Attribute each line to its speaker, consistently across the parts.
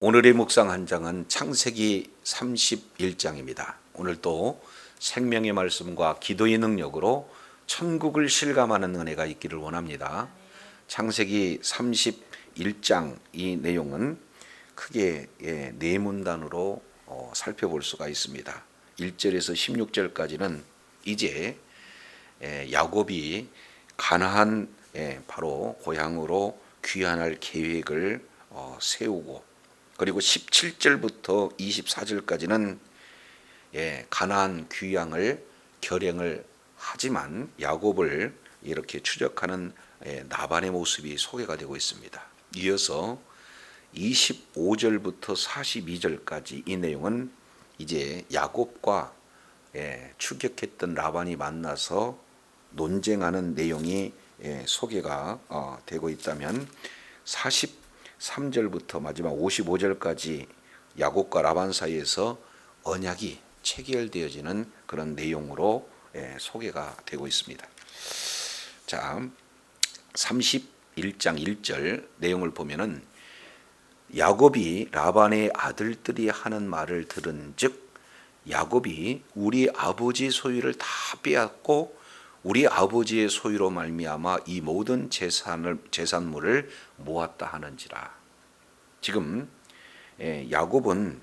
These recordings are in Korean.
Speaker 1: 오늘의 묵상 한 장은 창세기 31장입니다. 오늘도 생명의 말씀과 기도의 능력으로 천국을 실감하는 은혜가 있기를 원합니다. 창세기 31장 이 내용은 크게 네 문단으로 살펴볼 수가 있습니다. 1절에서 16절까지는 이제 야곱이 가나안 바로 고향으로 귀환할 계획을 세우고, 그리고 17절부터 24절까지는 가나안 귀향을 결행을 하지만 야곱을 이렇게 추적하는 라반의 모습이 소개가 되고 있습니다. 이어서 25절부터 42절까지 이 내용은 이제 야곱과 추격했던 라반이 만나서 논쟁하는 내용이 소개가 되고 있다면, 43절부터 마지막 55절까지 야곱과 라반 사이에서 언약이 체결되어지는 그런 내용으로 소개가 되고 있습니다. 자, 31장 1절 내용을 보면은 야곱이 라반의 아들들이 하는 말을 들은즉 야곱이 우리 아버지 소유를 다 빼앗고 우리 아버지의 소유로 말미암아 이 모든 재산물을 모았다 하는지라. 지금 야곱은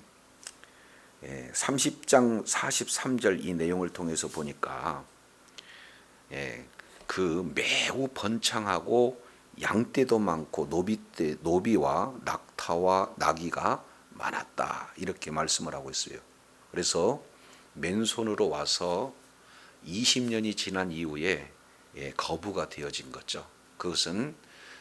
Speaker 1: 30장 43절 이 내용을 통해서 보니까 그 매우 번창하고 양떼도 많고 노비와 낙타와 나귀가 많았다 이렇게 말씀을 하고 있어요. 그래서 맨손으로 와서 20년이 지난 이후에 거부가 되어진 거죠. 그것은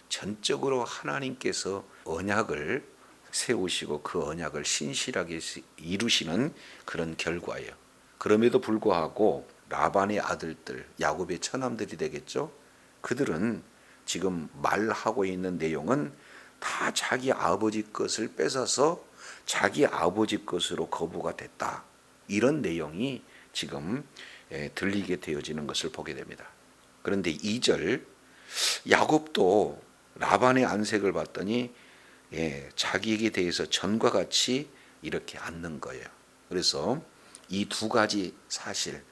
Speaker 1: 전적으로 하나님께서 언약을 세우시고 그 언약을 신실하게 이루시는 그런 결과예요. 그럼에도 불구하고 라반의 아들들, 야곱의 처남들이 되겠죠. 그들은 지금 말하고 있는 내용은 다 자기 아버지 것을 뺏어서 자기 아버지 것으로 거부가 됐다. 이런 내용이 지금 들리게 되어지는 것을 보게 됩니다. 그런데 2절 야곱도 라반의 안색을 봤더니 자기에게 대해서 전과 같이 이렇게 앉는 거예요. 그래서 이 두 가지 사실,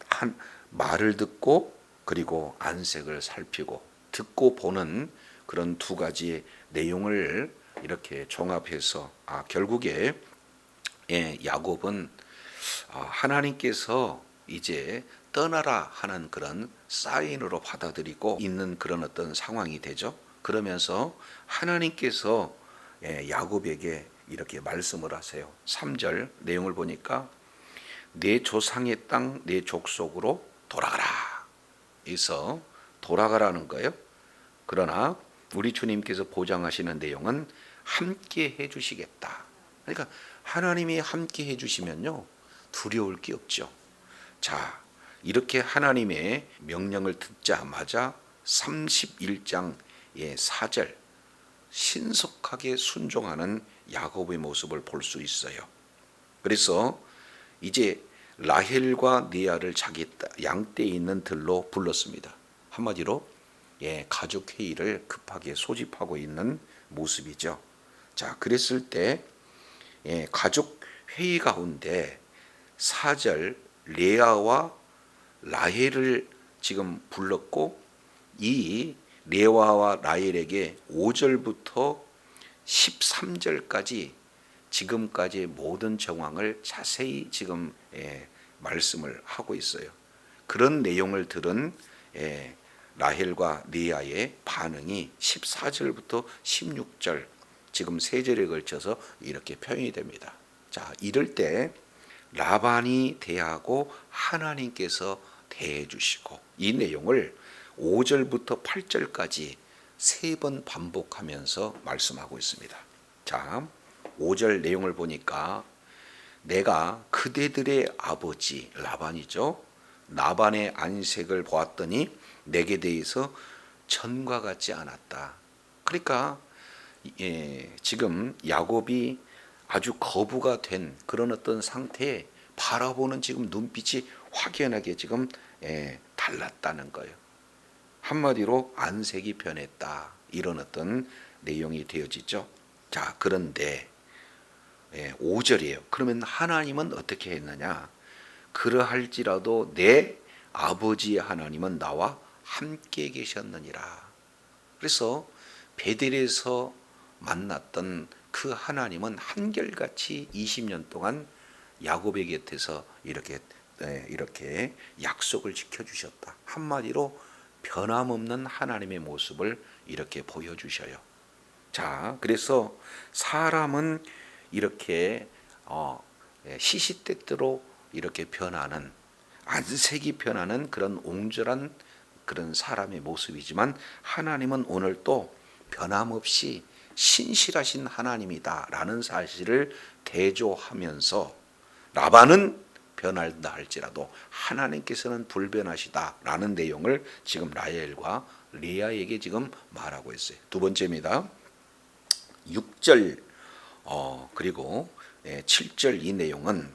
Speaker 1: 한 말을 듣고 그리고 안색을 살피고 듣고 보는 그런 두 가지 내용을 이렇게 종합해서 결국에 야곱은 하나님께서 이제 떠나라 하는 그런 사인으로 받아들이고 있는 그런 어떤 상황이 되죠. 그러면서 하나님께서 야곱에게 이렇게 말씀을 하세요. 3절 내용을 보니까 내 조상의 땅 내 족속으로 돌아가라. 여기서 돌아가라는 거예요. 그러나 우리 주님께서 보장하시는 내용은 함께 해주시겠다. 그러니까 하나님이 함께 해주시면요 두려울 게 없죠. 자, 이렇게 하나님의 명령을 듣자마자 31장의 4절 신속하게 순종하는 야곱의 모습을 볼 수 있어요. 그래서 이제 라헬과 레아를 자기 양떼에 있는 들로 불렀습니다. 한마디로 가족 회의를 급하게 소집하고 있는 모습이죠. 자, 그랬을 때 가족 회의 가운데 4절 레아와 라헬을 지금 불렀고, 이 레아와 라헬에게 5절부터 13절까지 지금까지의 모든 정황을 자세히 지금 말씀을 하고 있어요. 그런 내용을 들은 라헬과 레아의 반응이 14절부터 16절 지금 세 절에 걸쳐서 이렇게 표현이 됩니다. 자, 이럴 때 라반이 대하고 하나님께서 대해 주시고, 이 내용을 5절부터 8절까지 세 번 반복하면서 말씀하고 있습니다. 자, 5절 내용을 보니까 내가 그대들의 아버지 라반이죠. 라반의 안색을 보았더니 내게 대해서 전과 같지 않았다. 그러니까 지금 야곱이 아주 거부가 된 그런 어떤 상태에 바라보는 지금 눈빛이 확연하게 지금 달랐다는 거예요. 한마디로 안색이 변했다. 이런 어떤 내용이 되어지죠. 자, 그런데 5절이에요. 그러면 하나님은 어떻게 했느냐? 그러할지라도 내 아버지 하나님은 나와 함께 계셨느니라. 그래서 베델에서 만났던 그 하나님은 한결같이 20년 동안 야곱의 곁에서 이렇게 약속을 지켜주셨다. 한마디로 변함없는 하나님의 모습을 이렇게 보여주셔요. 자, 그래서 사람은 이렇게 시시때때로 이렇게 변하는, 안색이 변하는 그런 옹졸한 그런 사람의 모습이지만 하나님은 오늘 또 변함없이 신실하신 하나님이다라는 사실을 대조하면서 라반은 변할다 할지라도 하나님께서는 불변하시다라는 내용을 지금 라헬과 레아에게 지금 말하고 있어요. 두 번째입니다. 6절 그리고 7절 이 내용은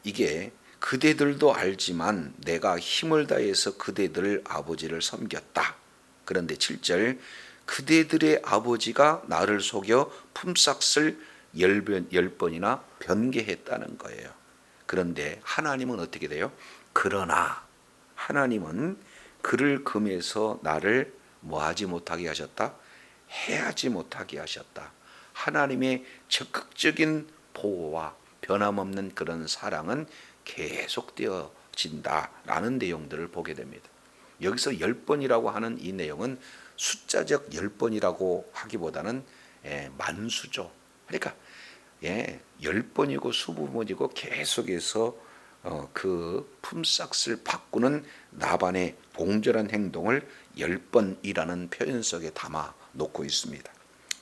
Speaker 1: 이게 그대들도 알지만 내가 힘을 다해서 그대들 아버지를 섬겼다. 그런데 7절 그대들의 아버지가 나를 속여 품삯을 10번이나 변개했다는 거예요. 그런데 하나님은 어떻게 돼요? 그러나 하나님은 그를 금해서 나를 뭐하지 못하게 하셨다? 해하지 못하게 하셨다. 하나님의 적극적인 보호와 변함없는 그런 사랑은 계속되어진다라는 내용들을 보게 됩니다. 여기서 10번이라고 하는 이 내용은 숫자적 10번이라고 하기보다는 만수죠. 그러니까 10번이고 수부번이고 계속해서 그 품삯을 바꾸는 나반의 봉절한 행동을 10번이라는 표현 속에 담아 놓고 있습니다.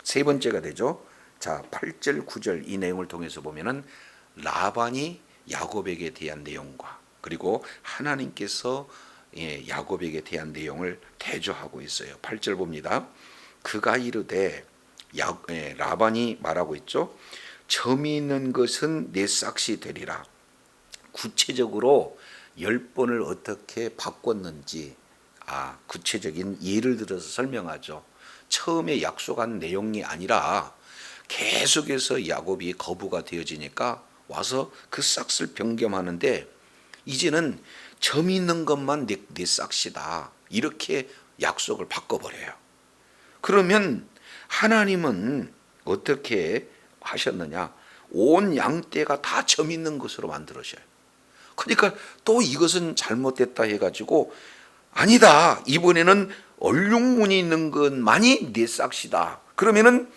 Speaker 1: 세 번째가 되죠. 자, 8절 9절 이 내용을 통해서 보면은 라반이 야곱에게 대한 내용과 그리고 하나님께서 야곱에게 대한 내용을 대조하고 있어요. 8절 봅니다. 그가 이르되 라반이 말하고 있죠. 점이 있는 것은 내 삭시 되리라. 구체적으로 10번을 어떻게 바꿨는지 구체적인 예를 들어서 설명하죠. 처음에 약속한 내용이 아니라 계속해서 야곱이 거부가 되어지니까 와서 그 삭스를 변경하는데 이제는 점 있는 것만 내 삭시다. 이렇게 약속을 바꿔버려요. 그러면 하나님은 어떻게 하셨느냐? 온 양떼가 다 점 있는 것으로 만들으셔요. 그러니까 또 이것은 잘못됐다 해가지고 아니다. 이번에는 얼룩무늬 있는 것만이 내 삭시다. 그러면은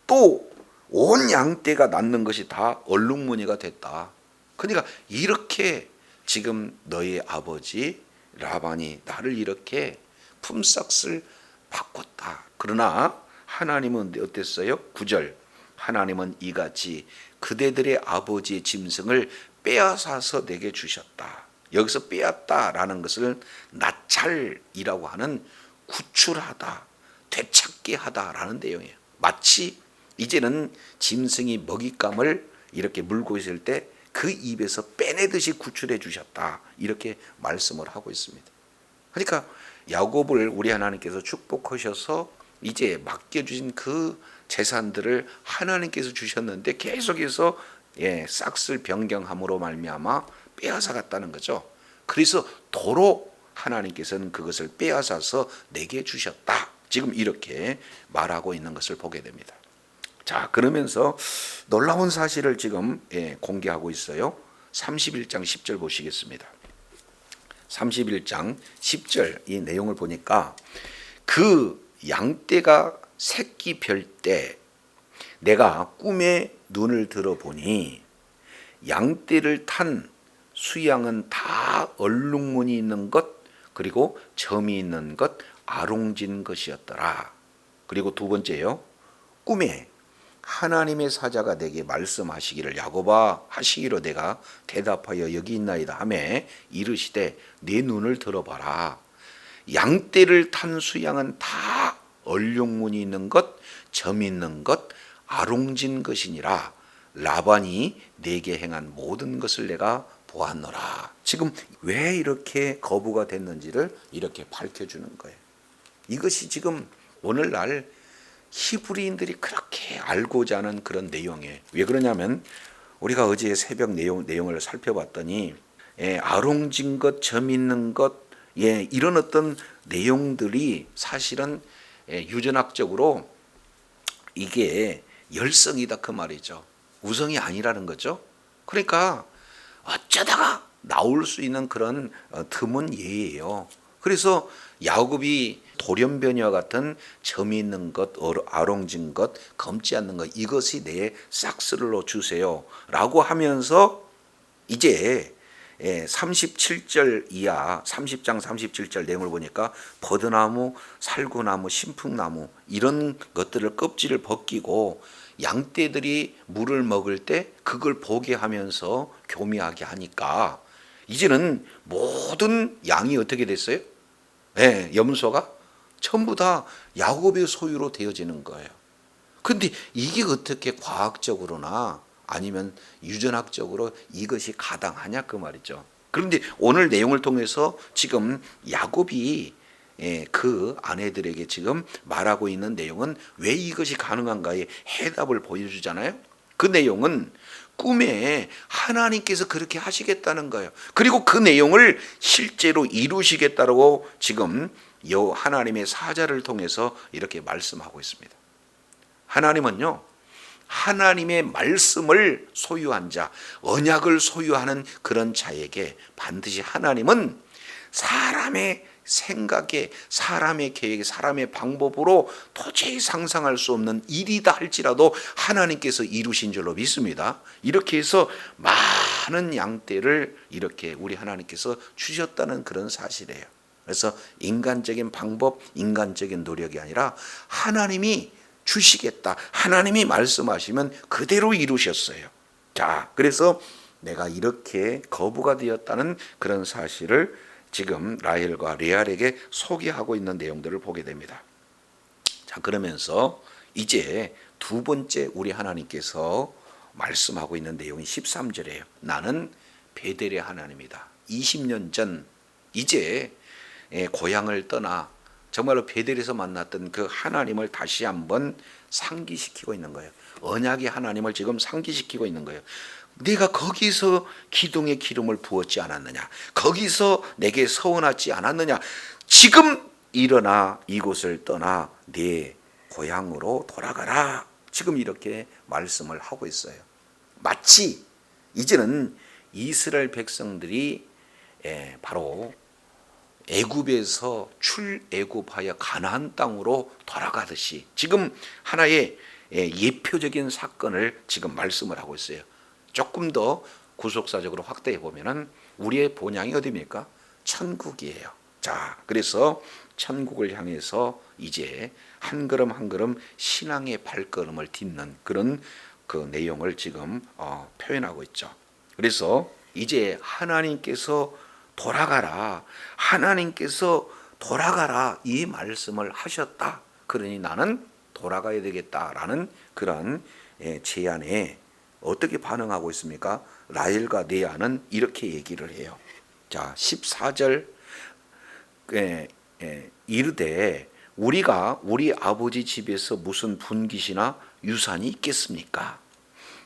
Speaker 1: 또 온 양떼가 낳는 것이 다 얼룩무늬가 됐다. 그러니까 이렇게 지금 너희 아버지 라반이 나를 이렇게 품삯을 바꿨다. 그러나 하나님은 어땠어요? 9절 하나님은 이같이 그대들의 아버지의 짐승을 빼앗아서 내게 주셨다. 여기서 빼앗다라는 것을 나찰이라고 하는 구출하다, 되찾게 하다라는 내용이에요. 마치 이제는 짐승이 먹잇감을 이렇게 물고 있을 때 그 입에서 빼내듯이 구출해 주셨다. 이렇게 말씀을 하고 있습니다. 그러니까 야곱을 우리 하나님께서 축복하셔서 이제 맡겨주신 그 재산들을 하나님께서 주셨는데 계속해서 싹쓸 변경함으로 말미암아 빼앗아 갔다는 거죠. 그래서 도로 하나님께서는 그것을 빼앗아서 내게 주셨다. 지금 이렇게 말하고 있는 것을 보게 됩니다. 자, 그러면서 놀라운 사실을 지금 공개하고 있어요. 31장 10절 보시겠습니다. 31장 10절 이 내용을 보니까 그 양떼가 새끼 별 때 내가 꿈에 눈을 들어보니 양떼를 탄 수양은 다 얼룩무늬 있는 것 그리고 점이 있는 것 아롱진 것이었더라. 그리고 두 번째요. 꿈에 하나님의 사자가 내게 말씀하시기를 야곱아 하시기로 내가 대답하여 여기 있나이다 하매 이르시되 내 눈을 들어봐라. 양떼를 탄 수양은 다 얼룩무늬 있는 것, 점 있는 것, 아롱진 것이니라. 라반이 내게 행한 모든 것을 내가 보았노라. 지금 왜 이렇게 거부가 됐는지를 이렇게 밝혀주는 거예요. 이것이 지금 오늘날 히브리인들이 그렇게 알고자 하는 그런 내용이에요. 왜 그러냐면 우리가 어제 새벽 내용을 살펴봤더니 아롱진 것, 점 있는 것, 이런 어떤 내용들이 사실은 유전학적으로 이게 열성이다 그 말이죠. 우성이 아니라는 거죠. 그러니까 어쩌다가 나올 수 있는 그런 드문 예예요. 그래서 야곱이 돌연변이와 같은 점이 있는 것, 아롱진 것, 검지 않는 것, 이것이 내 싹스를로 주세요 라고 하면서 이제 37절 이하 30장 37절 내용을 보니까 버드나무, 살구나무, 신풍나무 이런 것들을 껍질을 벗기고 양떼들이 물을 먹을 때 그걸 보게 하면서 교미하게 하니까 이제는 모든 양이 어떻게 됐어요? 염소가 전부 다 야곱의 소유로 되어지는 거예요. 근데 이게 어떻게 과학적으로나 아니면 유전학적으로 이것이 가당하냐 그 말이죠. 그런데 오늘 내용을 통해서 지금 야곱이 그 아내들에게 지금 말하고 있는 내용은 왜 이것이 가능한가에 해답을 보여주잖아요. 그 내용은 꿈에 하나님께서 그렇게 하시겠다는 거예요. 그리고 그 내용을 실제로 이루시겠다고 지금 하나님의 사자를 통해서 이렇게 말씀하고 있습니다. 하나님은요, 하나님의 말씀을 소유한 자, 언약을 소유하는 그런 자에게 반드시 하나님은 사람의 생각에, 사람의 계획에, 사람의 방법으로 도저히 상상할 수 없는 일이다 할지라도 하나님께서 이루신 줄로 믿습니다. 이렇게 해서 많은 양떼를 이렇게 우리 하나님께서 주셨다는 그런 사실이에요. 그래서 인간적인 방법, 인간적인 노력이 아니라 하나님이 주시겠다, 하나님이 말씀하시면 그대로 이루셨어요. 자, 그래서 내가 이렇게 거부가 되었다는 그런 사실을 지금 라헬과 레알에게 소개하고 있는 내용들을 보게 됩니다. 자, 그러면서 이제 두 번째 우리 하나님께서 말씀하고 있는 내용이 13절이에요. 나는 베델의 하나님이다. 20년 전 이제 고향을 떠나 정말로 베델에서 만났던 그 하나님을 다시 한번 상기시키고 있는 거예요. 언약의 하나님을 지금 상기시키고 있는 거예요. 내가 거기서 기둥에 기름을 부었지 않았느냐? 거기서 내게 서원하지 않았느냐? 지금 일어나 이곳을 떠나 네 고향으로 돌아가라. 지금 이렇게 말씀을 하고 있어요. 마치 이제는 이스라엘 백성들이 바로 애굽에서 출애굽하여 가나안 땅으로 돌아가듯이 지금 하나의 예표적인 사건을 지금 말씀을 하고 있어요. 조금 더 구속사적으로 확대해 보면은 우리의 본향이 어디입니까? 천국이에요. 자, 그래서 천국을 향해서 이제 한 걸음 한 걸음 신앙의 발걸음을 딛는 그런 그 내용을 지금 표현하고 있죠. 그래서 이제 하나님께서 돌아가라, 하나님께서 돌아가라 이 말씀을 하셨다. 그러니 나는 돌아가야 되겠다라는 그런 제안에 어떻게 반응하고 있습니까? 라헬과 레아는 이렇게 얘기를 해요. 자, 14절 이르되 우리가 우리 아버지 집에서 무슨 분깃이나 유산이 있겠습니까?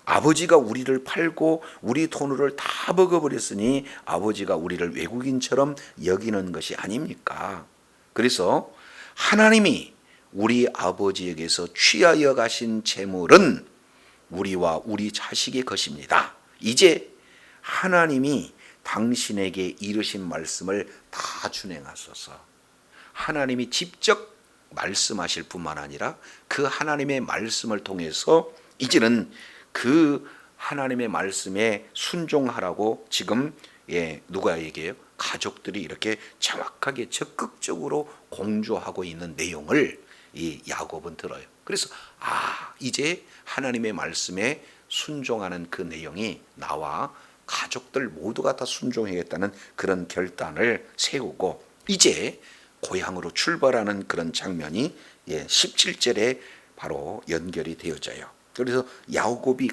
Speaker 1: 아버지가 우리를 팔고 우리 돈을 다 먹어버렸으니 아버지가 우리를 외국인처럼 여기는 것이 아닙니까? 그래서 하나님이 우리 아버지에게서 취하여 가신 재물은 우리와 우리 자식의 것입니다. 이제 하나님이 당신에게 이르신 말씀을 다 준행하소서. 하나님이 직접 말씀하실 뿐만 아니라 그 하나님의 말씀을 통해서 이제는 그 하나님의 말씀에 순종하라고 지금 누가 얘기해요? 가족들이 이렇게 정확하게 적극적으로 공조하고 있는 내용을 이 야곱은 들어요. 그래서 이제 하나님의 말씀에 순종하는 그 내용이 나와 가족들 모두가 다 순종하겠다는 그런 결단을 세우고 이제 고향으로 출발하는 그런 장면이 17절에 바로 연결이 되어져요. 그래서 야곱이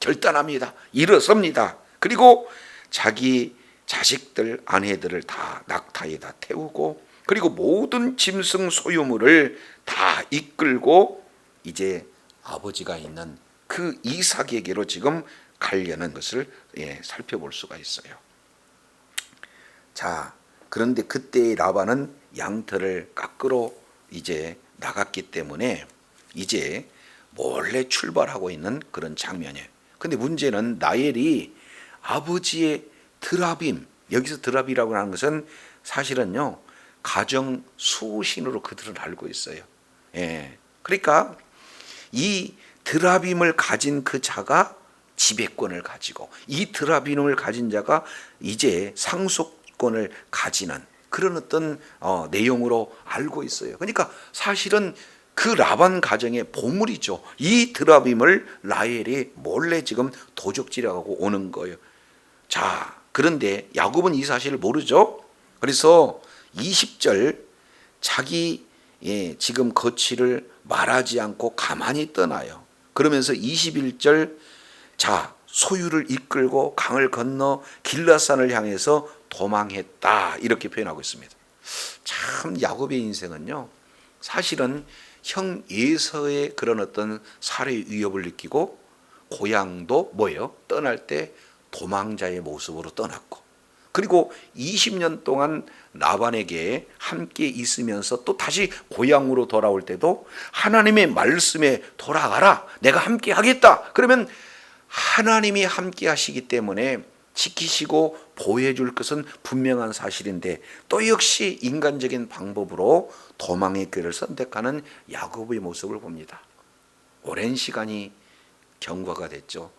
Speaker 1: 결단합니다. 일어섭니다. 그리고 자기 자식들, 아내들을 다 낙타에다 태우고 그리고 모든 짐승 소유물을 다 이끌고 이제 아버지가 있는 그 이삭에게로 지금 가려는 것을 살펴볼 수가 있어요. 자, 그런데 그때 라반은 양털을 깎으러 이제 나갔기 때문에 이제 몰래 출발하고 있는 그런 장면이에요. 근데 문제는 라헬이 아버지의 드라빔, 여기서 드라빔이라고 하는 것은 사실은요 가정 수신으로 그들은 알고 있어요. 그러니까 이 드라빔을 가진 그 자가 지배권을 가지고 이 드라빔을 가진 자가 이제 상속권을 가지는 그런 어떤 내용으로 알고 있어요. 그러니까 사실은 그 라반 가정의 보물이죠. 이 드라빔을 라헬이 몰래 지금 도적질하고 오는 거예요. 자, 그런데 야곱은 이 사실을 모르죠. 그래서 20절 자기 지금 거취를 말하지 않고 가만히 떠나요. 그러면서 21절 자 소유를 이끌고 강을 건너 길라산을 향해서 도망했다 이렇게 표현하고 있습니다. 참 야곱의 인생은요 사실은 형 에서의 그런 어떤 살해 위협을 느끼고 고향도 뭐예요? 떠날 때 도망자의 모습으로 떠났고 그리고 20년 동안 라반에게 함께 있으면서 또 다시 고향으로 돌아올 때도 하나님의 말씀에 돌아가라 내가 함께 하겠다 그러면 하나님이 함께 하시기 때문에 지키시고 보호해 줄 것은 분명한 사실인데 또 역시 인간적인 방법으로 도망의 길을 선택하는 야곱의 모습을 봅니다. 오랜 시간이 경과가 됐죠.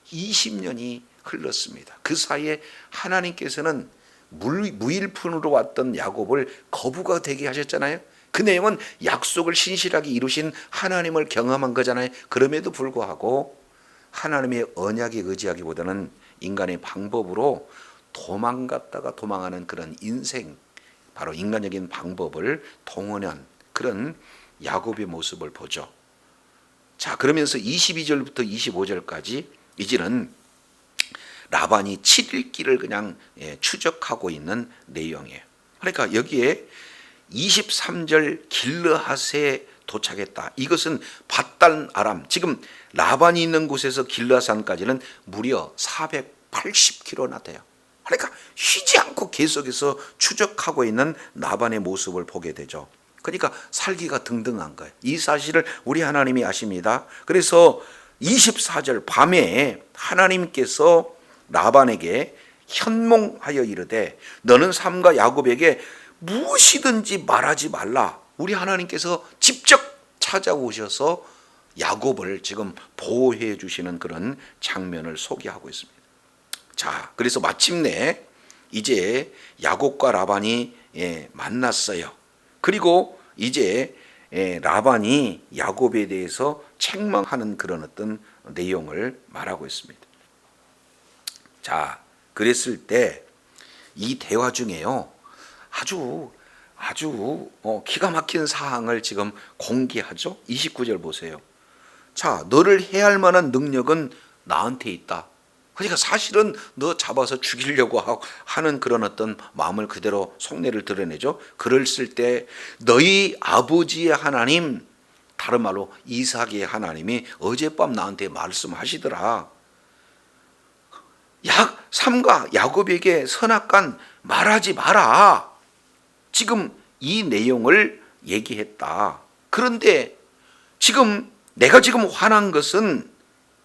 Speaker 1: 20년이 흘렀습니다. 그 사이에 하나님께서는 무일푼으로 왔던 야곱을 거부가 되게 하셨잖아요. 그 내용은 약속을 신실하게 이루신 하나님을 경험한 거잖아요. 그럼에도 불구하고 하나님의 언약에 의지하기보다는 인간의 방법으로 도망갔다가 도망하는 그런 인생, 바로 인간적인 방법을 동원한 그런 야곱의 모습을 보죠. 자, 그러면서 22절부터 25절까지 이제는 라반이 7일 길을 그냥 추적하고 있는 내용이에요. 그러니까 여기에 23절 길르앗에 도착했다. 이것은 밧단 아람, 지금 라반이 있는 곳에서 길르앗산까지는 무려 480km나 돼요. 그러니까 쉬지 않고 계속해서 추적하고 있는 라반의 모습을 보게 되죠. 그러니까 살기가 등등한 거예요. 이 사실을 우리 하나님이 아십니다. 그래서 24절 밤에 하나님께서 라반에게 현몽하여 이르되 너는 삼가 야곱에게 무엇이든지 말하지 말라. 우리 하나님께서 직접 찾아오셔서 야곱을 지금 보호해 주시는 그런 장면을 소개하고 있습니다. 자, 그래서 마침내 이제 야곱과 라반이 만났어요. 그리고 이제 라반이 야곱에 대해서 책망하는 그런 어떤 내용을 말하고 있습니다. 자, 그랬을 때 이 대화 중에요 아주 기가 막힌 사항을 지금 공개하죠. 29절 보세요. 자, 너를 해할 만한 능력은 나한테 있다. 그러니까 사실은 너 잡아서 죽이려고 하는 그런 어떤 마음을 그대로 속내를 드러내죠. 그랬을 때 너희 아버지의 하나님, 다른 말로 이삭의 하나님이 어젯밤 나한테 말씀하시더라. 삼가 야곱에게 선악간 말하지 마라. 지금 이 내용을 얘기했다. 그런데 지금 내가 지금 화난 것은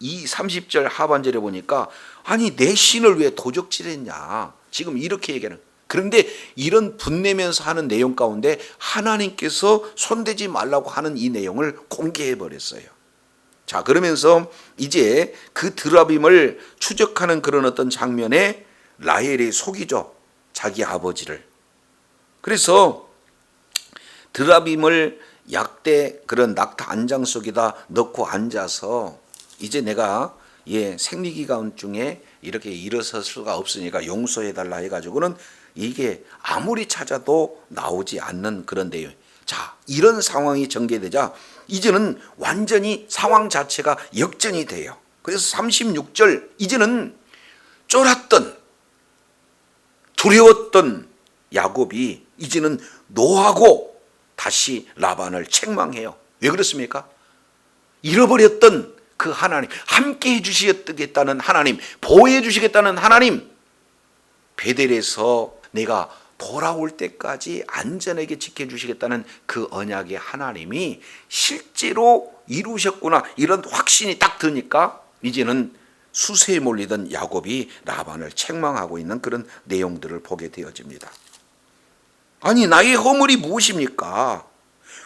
Speaker 1: 이 30절 하반절에 보니까 아니 내 신을 왜 도적질했냐 지금 이렇게 얘기하는. 그런데 이런 분내면서 하는 내용 가운데 하나님께서 손대지 말라고 하는 이 내용을 공개해 버렸어요. 자, 그러면서 이제 그 드라빔을 추적하는 그런 어떤 장면에 라헬이 속이죠. 자기 아버지를. 그래서 드라빔을 약대 그런 낙타 안장 속에다 넣고 앉아서 이제 내가 생리기간 중에 이렇게 일어설 수가 없으니까 용서해달라 해가지고는 이게 아무리 찾아도 나오지 않는 그런 내용. 자, 이런 상황이 전개되자 이제는 완전히 상황 자체가 역전이 돼요. 그래서 36절 이제는 쫄았던 두려웠던 야곱이 이제는 노하고 다시 라반을 책망해요. 왜 그렇습니까? 잃어버렸던 그 하나님, 함께 해주시겠다는 하나님, 보호해 주시겠다는 하나님, 베델에서 내가 돌아올 때까지 안전하게 지켜주시겠다는 그 언약의 하나님이 실제로 이루셨구나, 이런 확신이 딱 드니까 이제는 수세에 몰리던 야곱이 라반을 책망하고 있는 그런 내용들을 보게 되어집니다. 아니, 나의 허물이 무엇입니까?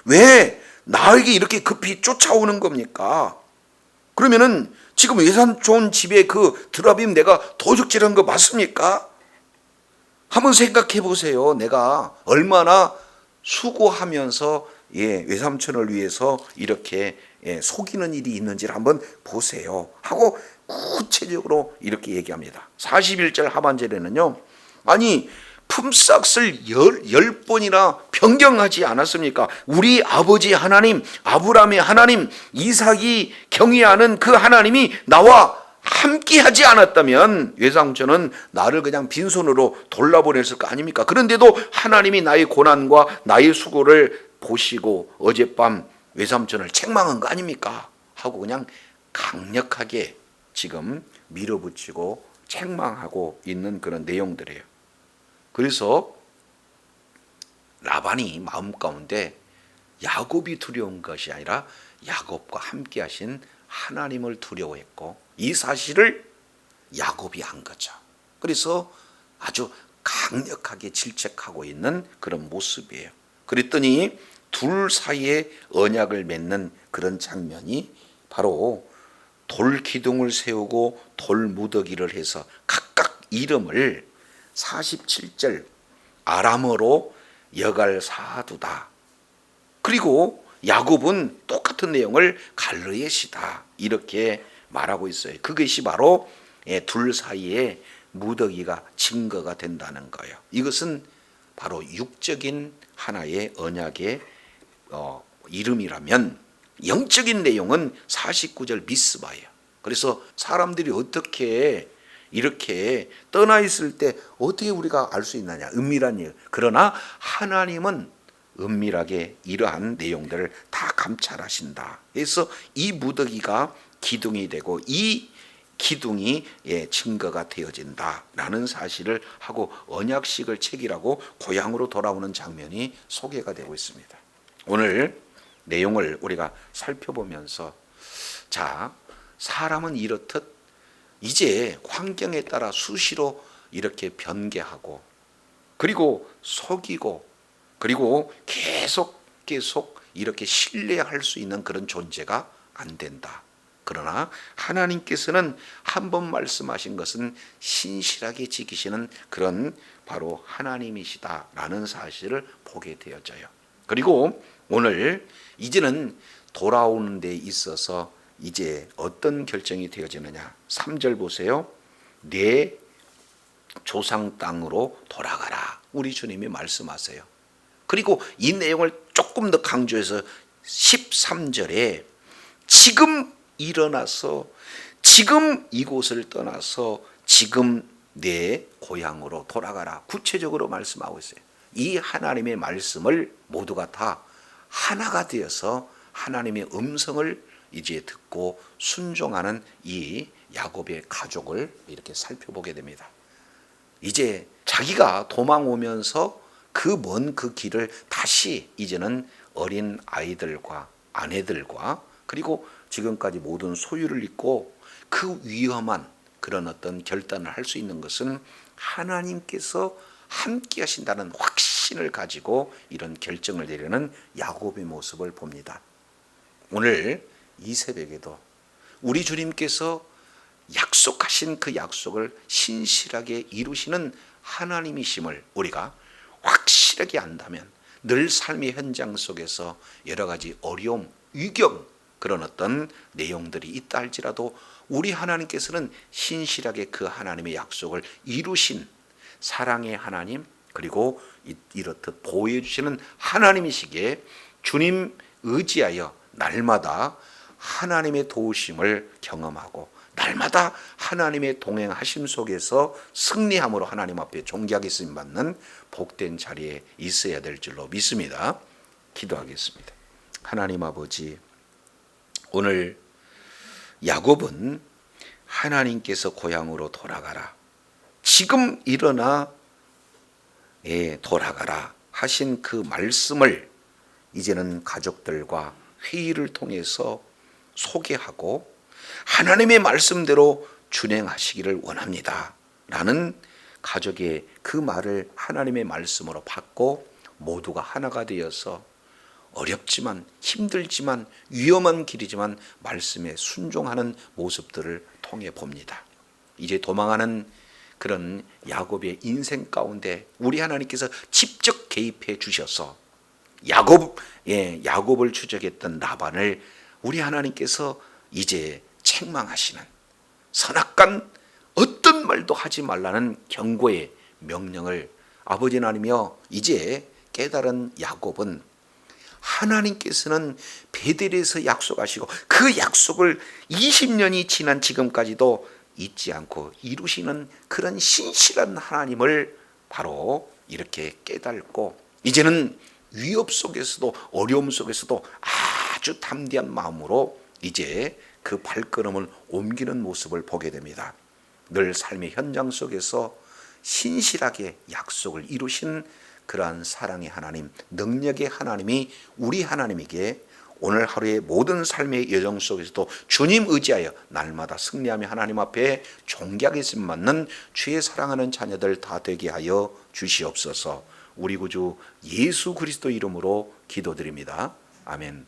Speaker 1: 왜 나에게 이렇게 급히 쫓아오는 겁니까? 그러면은 지금 외삼촌 집에 그 드라빔 내가 도적질한 거 맞습니까? 한번 생각해 보세요. 내가 얼마나 수고하면서 외삼촌을 위해서 이렇게 속이는 일이 있는지를 한번 보세요 하고 구체적으로 이렇게 얘기합니다. 41절 하반절에는요, 아니 품삯을 10번이나 변경하지 않았습니까? 우리 아버지 하나님, 아브라함의 하나님, 이삭이 경외하는 그 하나님이 나와 함께 하지 않았다면 외삼촌은 나를 그냥 빈손으로 돌려보냈을 거 아닙니까? 그런데도 하나님이 나의 고난과 나의 수고를 보시고 어젯밤 외삼촌을 책망한 거 아닙니까? 하고 그냥 강력하게 지금 밀어붙이고 책망하고 있는 그런 내용들이에요. 그래서 라반이 마음 가운데 야곱이 두려운 것이 아니라 야곱과 함께 하신 하나님을 두려워했고, 이 사실을 야곱이 안 거죠. 그래서 아주 강력하게 질책하고 있는 그런 모습이에요. 그랬더니 둘 사이에 언약을 맺는 그런 장면이 바로 돌 기둥을 세우고 돌 무더기를 해서 각각 이름을 47절 아람어로 여갈사두다. 그리고 야곱은 똑같은 내용을 갈르엣이다 이렇게 말하고 있어요. 그것이 바로 둘 사이에 무더기가 증거가 된다는 거예요. 이것은 바로 육적인 하나의 언약의 이름이라면 영적인 내용은 49절 미스바예요. 그래서 사람들이 어떻게 이렇게 떠나 있을 때 어떻게 우리가 알 수 있느냐, 은밀한 일. 그러나 하나님은 은밀하게 이러한 내용들을 다 감찰하신다. 그래서 이 무더기가 기둥이 되고 이 기둥이 증거가 되어진다라는 사실을 하고 언약식을 체결하고 고향으로 돌아오는 장면이 소개가 되고 있습니다. 오늘 내용을 우리가 살펴보면서, 자, 사람은 이렇듯 이제 환경에 따라 수시로 이렇게 변개하고 그리고 속이고 그리고 계속 이렇게 신뢰할 수 있는 그런 존재가 안 된다. 그러나 하나님께서는 한 번 말씀하신 것은 신실하게 지키시는 그런 바로 하나님이시다라는 사실을 보게 되어져요. 그리고 오늘 이제는 돌아오는 데 있어서 이제 어떤 결정이 되어지느냐. 3절 보세요. 내 조상 땅으로 돌아가라. 우리 주님이 말씀하세요. 그리고 이 내용을 조금 더 강조해서 13절에 지금 일어나서 지금 이곳을 떠나서 지금 내 고향으로 돌아가라. 구체적으로 말씀하고 있어요. 이 하나님의 말씀을 모두가 다 하나가 되어서 하나님의 음성을 이제 듣고 순종하는 이 야곱의 가족을 이렇게 살펴보게 됩니다. 이제 자기가 도망 오면서 그 먼 그 길을 다시 이제는 어린 아이들과 아내들과 그리고 지금까지 모든 소유를 잇고 그 위험한 그런 어떤 결단을 할 수 있는 것은 하나님께서 함께 하신다는 확신을 가지고 이런 결정을 내리는 야곱의 모습을 봅니다. 오늘 이 새벽에도 우리 주님께서 약속하신 그 약속을 신실하게 이루시는 하나님이심을 우리가 확실하게 안다면 늘 삶의 현장 속에서 여러 가지 어려움, 위경 그런 어떤 내용들이 있다 할지라도 우리 하나님께서는 신실하게 그 하나님의 약속을 이루신 사랑의 하나님, 그리고 이렇듯 보호해 주시는 하나님이시기에 주님 의지하여 날마다 하나님의 도우심을 경험하고 날마다 하나님의 동행하심 속에서 승리함으로 하나님 앞에 존귀하게 쓰임받는 복된 자리에 있어야 될 줄로 믿습니다. 기도하겠습니다. 하나님 아버지, 오늘 야곱은 하나님께서 고향으로 돌아가라, 지금 일어나 돌아가라 하신 그 말씀을 이제는 가족들과 회의를 통해서 소개하고 하나님의 말씀대로 준행하시기를 원합니다 라는 가족의 그 말을 하나님의 말씀으로 받고 모두가 하나가 되어서 어렵지만 힘들지만 위험한 길이지만 말씀에 순종하는 모습들을 통해 봅니다. 이제 도망하는 그런 야곱의 인생 가운데 우리 하나님께서 직접 개입해 주셔서 야곱을 추적했던 라반을 우리 하나님께서 이제 책망하시는, 선악간 어떤 말도 하지 말라는 경고의 명령을 아버지 하나님이여, 이제 깨달은 야곱은 하나님께서는 베델에서 약속하시고 그 약속을 20년이 지난 지금까지도 잊지 않고 이루시는 그런 신실한 하나님을 바로 이렇게 깨닫고 이제는 위협 속에서도 어려움 속에서도 아주 담대한 마음으로 이제 그 발걸음을 옮기는 모습을 보게 됩니다. 늘 삶의 현장 속에서 신실하게 약속을 이루신 그러한 사랑의 하나님, 능력의 하나님이 우리 하나님에게 오늘 하루의 모든 삶의 여정 속에서도 주님 의지하여 날마다 승리하며 하나님 앞에 존귀하게 쓰임 받는 주의 사랑하는 자녀들 다 되게 하여 주시옵소서. 우리 구주 예수 그리스도 이름으로 기도드립니다. 아멘.